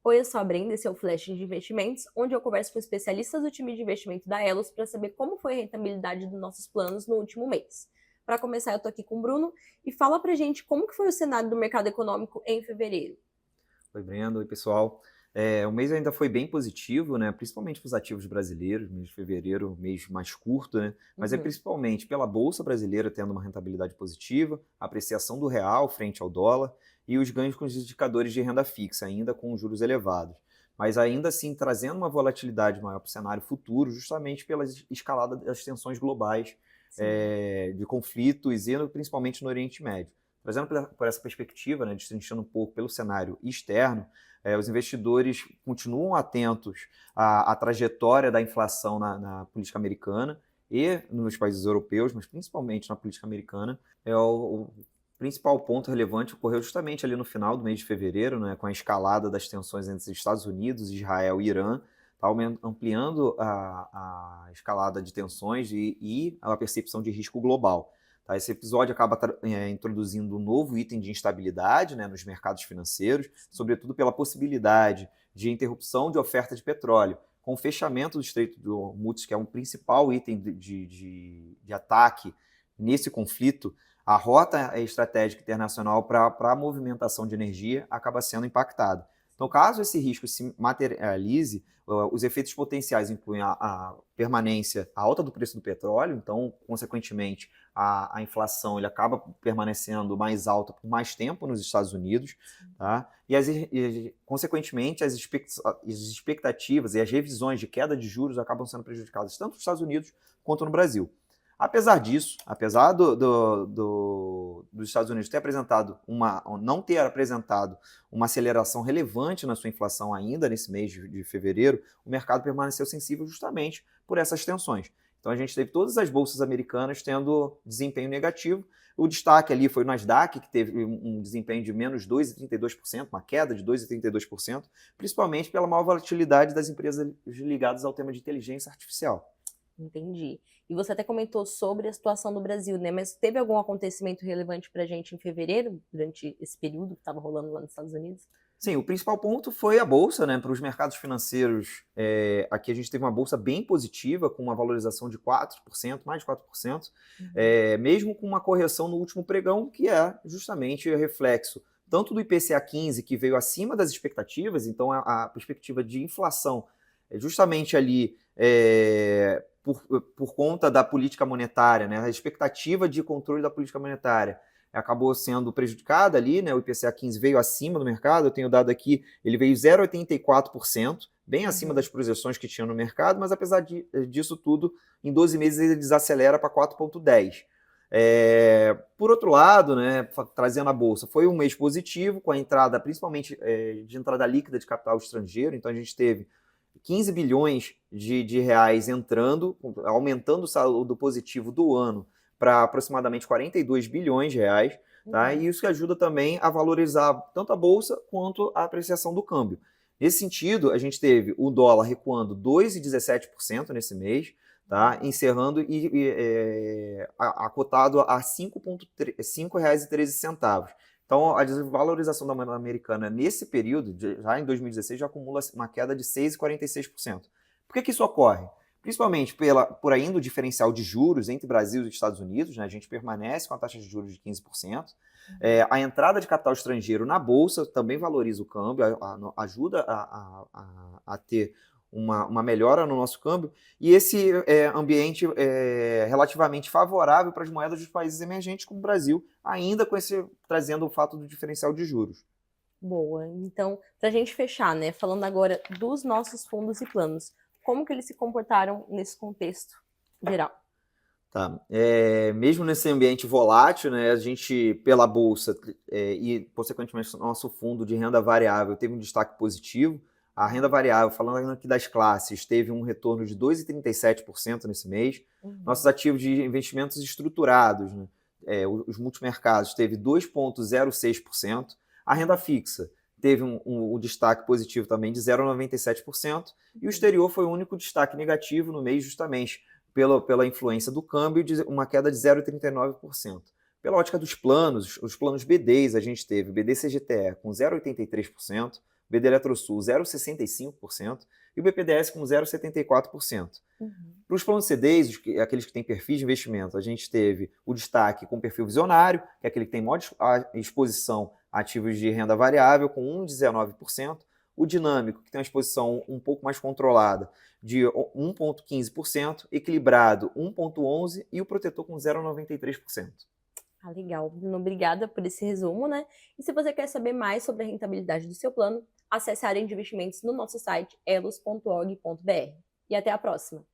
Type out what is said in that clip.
Oi, eu sou a Brenda, esse é o Flash de Investimentos, onde eu converso com especialistas do time de investimento da Elos para saber como foi a rentabilidade dos nossos planos no último mês. Para começar, eu tô aqui com o Bruno e fala pra gente como que foi o cenário do mercado econômico em fevereiro. Oi, Brenda. Oi, pessoal. O mês ainda foi bem positivo, né? Principalmente para os ativos brasileiros, mês de fevereiro, mês mais curto, né? Mas é Uhum. principalmente pela Bolsa Brasileira tendo uma rentabilidade positiva, a apreciação do real frente ao dólar e os ganhos com os indicadores de renda fixa, ainda com juros elevados. Mas ainda assim trazendo uma volatilidade maior para o cenário futuro, justamente pela escalada das tensões globais, Sim. de conflitos e principalmente no Oriente Médio. Trazendo por essa perspectiva, né, destrinchando um pouco pelo cenário externo, os investidores continuam atentos à trajetória da inflação na política americana e nos países europeus, mas principalmente na política americana. O principal ponto relevante ocorreu justamente ali no final do mês de fevereiro, né, com a escalada das tensões entre Estados Unidos, Israel e Irã, tá ampliando a escalada de tensões e a percepção de risco global. Tá? Esse episódio acaba introduzindo um novo item de instabilidade, né, nos mercados financeiros, sobretudo pela possibilidade de interrupção de oferta de petróleo. Com o fechamento do Estreito de Hormuz, que é um principal item de ataque nesse conflito, a rota estratégica internacional para a movimentação de energia acaba sendo impactada. Então, caso esse risco se materialize, os efeitos potenciais incluem a permanência, a alta do preço do petróleo, então, consequentemente, a inflação ele acaba permanecendo mais alta por mais tempo nos Estados Unidos, tá? Consequentemente, as expectativas e as revisões de queda de juros acabam sendo prejudicadas tanto nos Estados Unidos quanto no Brasil. Apesar disso, apesar dos Estados Unidos não ter apresentado uma aceleração relevante na sua inflação ainda nesse mês de fevereiro, o mercado permaneceu sensível justamente por essas tensões. Então a gente teve todas as bolsas americanas tendo desempenho negativo. O destaque ali foi o Nasdaq, que teve um desempenho de menos 2,32%, uma queda de 2,32%, principalmente pela maior volatilidade das empresas ligadas ao tema de inteligência artificial. Entendi. E você até comentou sobre a situação do Brasil, né? Mas teve algum acontecimento relevante pra gente em fevereiro, durante esse período que estava rolando lá nos Estados Unidos? Sim, o principal ponto foi a bolsa, né? Para os mercados financeiros, aqui a gente teve uma bolsa bem positiva, com uma valorização de 4%, mais de 4%, Uhum. mesmo com uma correção no último pregão, que é justamente o reflexo tanto do IPCA 15, que veio acima das expectativas, então a perspectiva de inflação é justamente ali por conta da política monetária, né? A expectativa de controle da política monetária acabou sendo prejudicada ali, né? O IPCA 15 veio acima do mercado, eu tenho dado aqui, ele veio 0,84%, bem acima Uhum. das projeções que tinha no mercado, mas apesar disso tudo, em 12 meses ele desacelera para 4,10%. Por outro lado, né, trazendo a bolsa, foi um mês positivo, com a entrada, principalmente de entrada líquida de capital estrangeiro, então a gente teve 15 bilhões de reais entrando, aumentando o saldo positivo do ano para aproximadamente 42 bilhões de reais, tá? Uhum. E isso que ajuda também a valorizar tanto a bolsa quanto a apreciação do câmbio. Nesse sentido, a gente teve o dólar recuando 2,17% nesse mês, tá? Encerrando acotado a R$ 5,13. Então, a desvalorização da moeda americana nesse período, já em 2016, já acumula uma queda de 6,46%. Por que isso ocorre? Principalmente por ainda o diferencial de juros entre Brasil e Estados Unidos, né? A gente permanece com a taxa de juros de 15%. Uhum. A entrada de capital estrangeiro na Bolsa também valoriza o câmbio, ajuda a ter uma melhora no nosso câmbio, e esse ambiente relativamente favorável para as moedas dos países emergentes, como o Brasil, ainda trazendo o fato do diferencial de juros. Boa. Então, para a gente fechar, né, falando agora dos nossos fundos e planos, como que eles se comportaram nesse contexto geral? Tá. Mesmo nesse ambiente volátil, né, a gente, pela Bolsa e, consequentemente, nosso fundo de renda variável teve um destaque positivo. A renda variável, falando aqui das classes, teve um retorno de 2,37% nesse mês. Nossos Uhum. ativos de investimentos estruturados, né, os multimercados, teve 2,06%. A renda fixa teve um destaque positivo também de 0,97%. E o Uhum. exterior foi o único destaque negativo no mês, justamente pela influência do câmbio, de uma queda de 0,39%. Pela ótica dos planos, os planos BDs, a gente teve o BDCGTE com 0,83%, BD Eletrosul 0,65% e o BPDS com 0,74%. Para os planos CDs, aqueles que têm perfis de investimento, a gente teve o destaque com perfil visionário, que é aquele que tem maior exposição a ativos de renda variável, com 1,19%, o dinâmico, que tem uma exposição um pouco mais controlada, de 1,15%, equilibrado 1,11% e o protetor com 0,93%. Ah, legal. Obrigada por esse resumo, né? E se você quer saber mais sobre a rentabilidade do seu plano, acesse a área de investimentos no nosso site elos.org.br. E até a próxima!